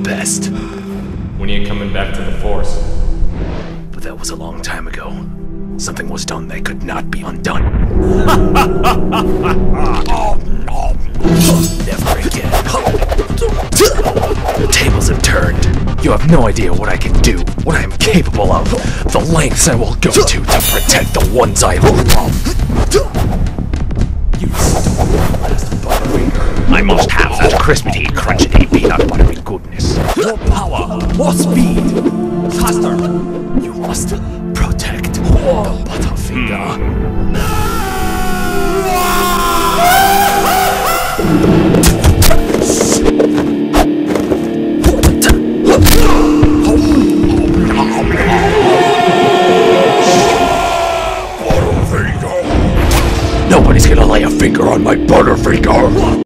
best. When are you coming back to the Force? But that was a long time ago. Something was done that could not be undone. Never again. The tables have turned. You have no idea what I can do, what I am capable of, the lengths I will go to protect the ones I love. You stole my last Butterfinger. I must have that crispity, crunchity, peanut buttery goodness. More power, more speed, faster. You must protect the Butterfinger. Nobody's gonna lay a finger on my Butterfinger!